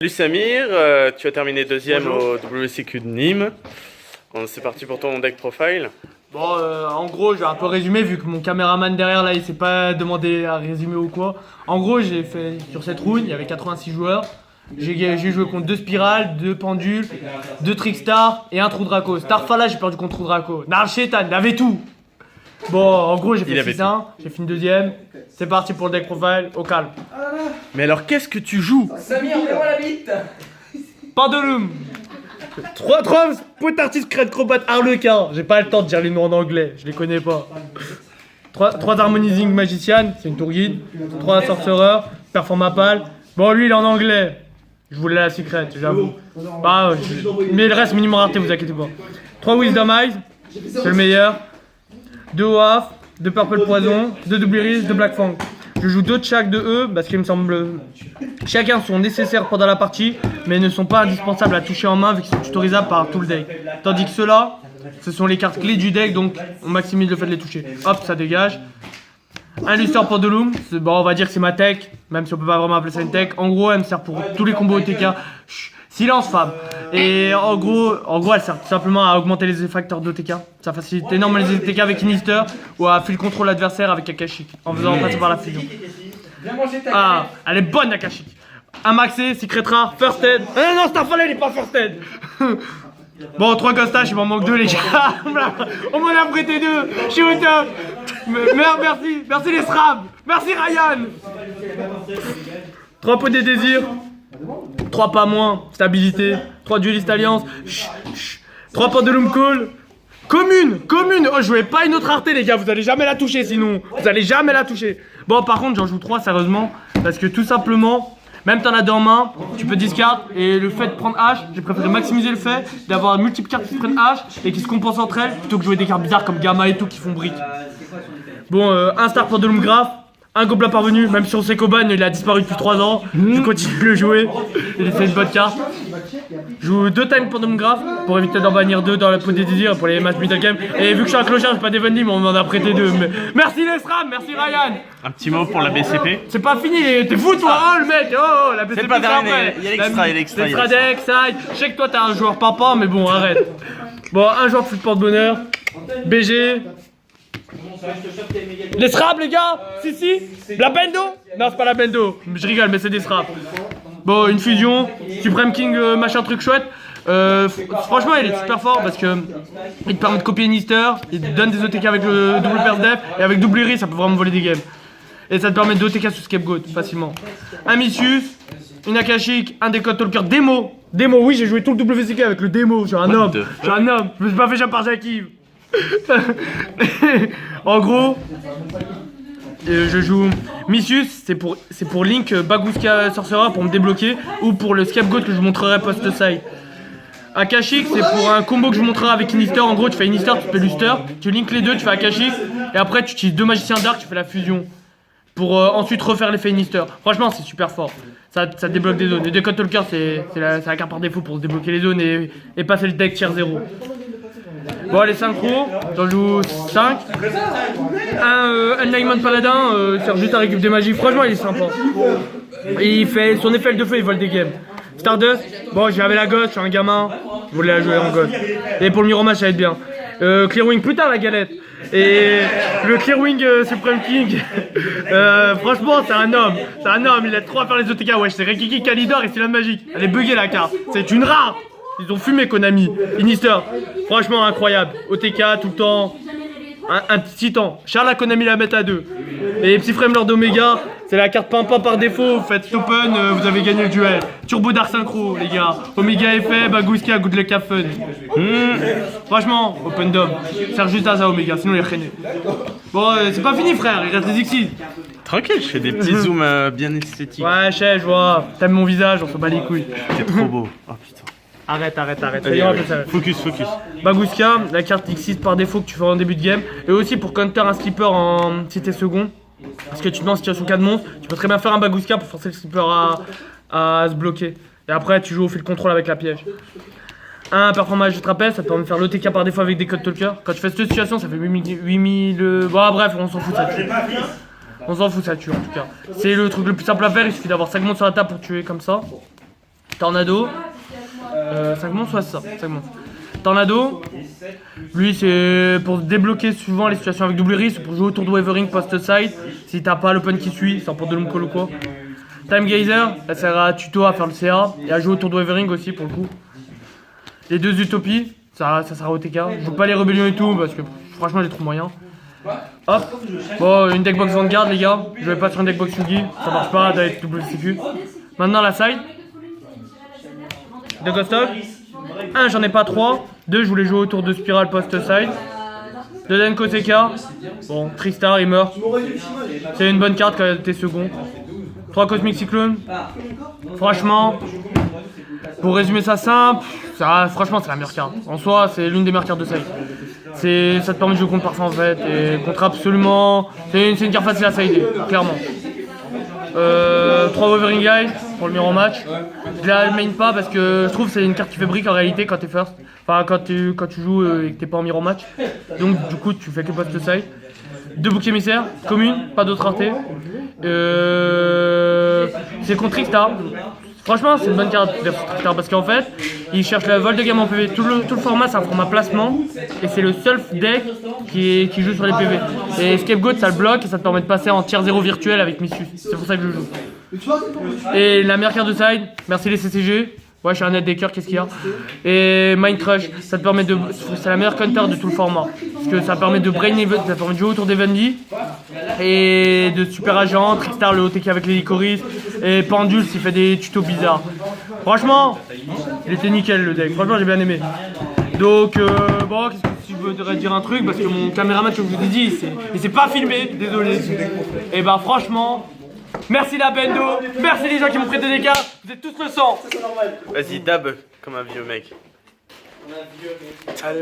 Salut Samir, tu as terminé deuxième au WCQ de Nîmes. C'est parti pour ton deck profile. Bon, en gros, je vais un peu résumer vu que mon caméraman derrière là il s'est pas demandé à résumer ou quoi. En gros, j'ai fait sur cette round, il y avait 86 joueurs. J'ai joué contre 2 spirales, 2 pendules, 2 trickstars et un trou Draco. Starfala, j'ai perdu contre trou Draco. Nar Shetan, il avait tout. Bon, en gros, j'ai fait 6-1, j'ai fini deuxième. C'est parti pour le deck profile, au calme. Mais alors, qu'est-ce que tu joues? Samir, mets-moi la bite. Pendulum 3 Potartis, Crête, Crobat, Harlequin. J'ai pas le temps de dire les noms en anglais, je les connais pas. 3 Harmonizing Magician, c'est une tour guide. 3 Sorcerer, Performapal. Bon, lui il est en anglais. Je voulais la secrète, j'avoue. Bah, mais le reste, minimum rareté, vous inquiétez pas. 3 Wisdom Eyes, c'est le meilleur. 2 Oaf, 2 Purple Poison, 2 Double Iris, 2 Black Fang. Je joue 2 de chaque de eux parce qu'il me semble chacun sont nécessaires pendant la partie mais ne sont pas indispensables à toucher en main vu qu'ils sont tutorisables par tout le deck. Tandis que ceux-là, ce sont les cartes clés du deck donc on maximise le fait de les toucher. Hop, ça dégage. Un Luster Pendulum, bon, on va dire que c'est ma tech, même si on peut pas vraiment appeler ça une tech. En gros, elle me sert pour tous les combos OTK. Chut, silence femme. Et en gros, elle sert tout simplement à augmenter les facteurs d'OTK. Ça facilite énormément les OTK avec Inister ou à full contrôle l'adversaire avec Akashic en faisant passer par la fusion. Ah, elle est bonne Akashic. Un maxé, Secret Rare, First Aid. Non, Starfall, il est pas First Aid. Bon, 3 Ghostages, il m'en manque 2 les gars. On m'en a prêté 2. Je suis au top. Merci les SRAB. Merci Ryan. 3 pots des désirs. 3 pas moins, stabilité. 3 Duelist Alliance. 3 Pendulum Call. Commune. Oh, je jouais pas une autre rareté les gars, vous allez jamais la toucher sinon. Vous allez jamais la toucher. Bon, par contre, j'en joue 3 sérieusement. Parce que tout simplement, même t'en as 2 en main, tu peux discard. Et le fait de prendre H, j'ai préféré maximiser le fait d'avoir multiples cartes qui prennent H et qui se compensent entre elles plutôt que jouer des cartes bizarres comme Gamma et tout qui font brique. Bon, un Star Pendulum Graph. Un Gobelin Parvenu, même si on sait qu'Oban il a disparu depuis 3 ans, je continue de le jouer, il fait une bonne carte. Je joue 2 Time Pendulum Graph pour éviter d'en bannir 2 dans la pot des désirs pour les matchs middle game. Et vu que je suis un clochard, j'ai pas d'Evenly, mais on m'en a prêté 2. Mais... Merci les SRAM, merci Ryan. Un petit mot pour la BCP. C'est pas fini, t'es fou toi, oh le mec, oh la BCP. C'est pas terminé, il y a l'extra, L'extra deck, side. Je sais que toi t'es un joueur papa, mais bon, arrête. Bon, un joueur plus de porte-bonheur, BG. Les SRAB les gars. Si la Bendo. Non c'est pas la Bendo, je rigole mais c'est des SRAB. Bon une fusion, Supreme King machin truc chouette. Franchement il est super fort parce que il te permet de copier Nister, il te donne des OTK avec le double Burst Def et avec double Iris ça peut vraiment voler des games. Et ça te permet de OTK sur Scapegoat facilement. Un Missus, une Akashic, un Decode Talker, démo, oui j'ai joué tout le WCK avec le démo, je suis un homme, je me suis pas fait jamais par Jakiv. En gros, je joue Missus, c'est pour Link Bagooska Sorcerer pour me débloquer ou pour le Scapegoat que je vous montrerai post-side. Akashic, c'est pour un combo que je vous montrerai avec Inister. En gros, tu fais Inister, tu fais Luster, tu links les deux, tu fais Akashic et après tu utilises 2 magiciens dark, tu fais la fusion pour ensuite refaire l'effet Inister. Franchement, c'est super fort. Ça débloque des zones. Et Decode Talker, c'est la carte par défaut pour se débloquer les zones et passer le deck tier 0. Bon les synchro, j'en joue 5. Un Enlightenment Paladin, sert juste à récupérer des magies, franchement il est sympa. Et il fait son effet de feu, il vole des games. Stardust, bon j'avais la gosse, je suis un gamin, je voulais la jouer en gosse. Et pour le Miromatch ça va être bien. Clearwing, putain la galette. Et le Clearwing Supreme King, franchement c'est un homme, il a trop à faire les OTK, wesh c'est Rekiki, Kalidor et Stylan Magique. Elle est buggée la carte, c'est une rare. Ils ont fumé Konami, Inister, franchement incroyable, OTK tout le temps, un titan, Charles à Konami la mettre à 2. Et Psy Frame Lord Omega, c'est la carte pimpin par défaut, faites open, vous avez gagné le duel. Turbo Dark Synchro les gars, Omega effet, Bagooska, Good Luck Have Fun. Franchement, open dom, sert juste à ça Omega, sinon il est rené. Bon c'est pas fini frère, il reste les Xyz. Tranquille, je fais des petits zooms bien esthétiques. Ouais je sais, je vois, t'aimes mon visage, on se bat les couilles. C'est trop beau, oh putain. Arrête. Focus. Bagooska, la carte X6 par défaut que tu fais en début de game. Et aussi pour counter un slipper en si t'es second. Parce que tu te mets en situation 4 monstres, tu peux très bien faire un Bagooska pour forcer le slipper à se bloquer. Et après tu joues au fil contrôle avec la piège. Un performance de trapèze, ça te permet de faire l'OTK par défaut avec des codes talker. Quand tu fais cette situation, ça fait 8000. Bon bref, on s'en fout ça tue. On s'en fout ça tue en tout cas. C'est le truc le plus simple à faire, il suffit d'avoir 5 monstres sur la table pour tuer comme ça. Tornado. 5 monstres, ouais, c'est ça. 5 monstres. Tornado. Lui, c'est pour débloquer souvent les situations avec double iris ou pour jouer autour de Wavering post-side. Si t'as pas l'open qui suit, c'est pour de l'Umcall ou quoi. Time Gazer, ça sert à tuto à faire le CA et à jouer autour de Wavering aussi pour le coup. Les 2 utopies, ça sert au TK. Je joue pas les rébellions et tout parce que franchement j'ai trop moyen. Hop, bon, une deckbox Vanguard les gars. Je vais pas sur une deckbox Yugi, ça marche pas avec WCQ. Maintenant la side. De Ghost Hog. 1, j'en ai pas 3. 2, je voulais jouer autour de Spiral post-side. 2 Denko TK. Bon, Tristar il meurt. C'est une bonne carte quand t'es second. 3 Cosmic Cyclone. Franchement, pour résumer ça simple, franchement c'est la meilleure carte. En soi, c'est l'une des meilleures cartes de side. Ça te permet de jouer contre parfait en fait, et contre absolument... C'est une carte facile à sider, clairement. 3 Wavering Guys pour le mirror match. Je la main pas parce que je trouve que c'est une carte qui fait brick en réalité quand t'es first. Enfin quand tu joues et que t'es pas en mirror match. Donc du coup tu fais que post-side. 2 boucs émissaires, commune, pas d'autres raretés. C'est contre Trickstar. Franchement, c'est une bonne carte versus Trickstar parce qu'en fait, il cherche la vol de gamme en PV. Tout le format, c'est un format placement et c'est le seul deck qui joue sur les PV. Et Scapegoat, ça le bloque et ça te permet de passer en tier 0 virtuel avec Missus. C'est pour ça que je joue. Et la meilleure carte de side, merci les CCG. Ouais, je suis un net decker, qu'est-ce qu'il y a? Et Mind Crush, ça te permet de. C'est la meilleure counter de tout le format. Parce que ça permet de brain event, ça permet de jouer autour d'Evendy. Et de Super Agent, Trickstar le OTK avec les Licorice. Et Pendule s'il fait des tutos bizarres. Franchement, il était nickel le deck. Franchement, j'ai bien aimé. Donc, bon, qu'est-ce que si je voudrais dire un truc? Parce que mon caméraman, comme je vous ai dit, il s'est pas filmé, désolé. Et bah, franchement. Merci la Bendo, merci les gens qui m'ont prêté des cartes, vous êtes tous le sang. Vas-y, dab comme un vieux mec. Allez,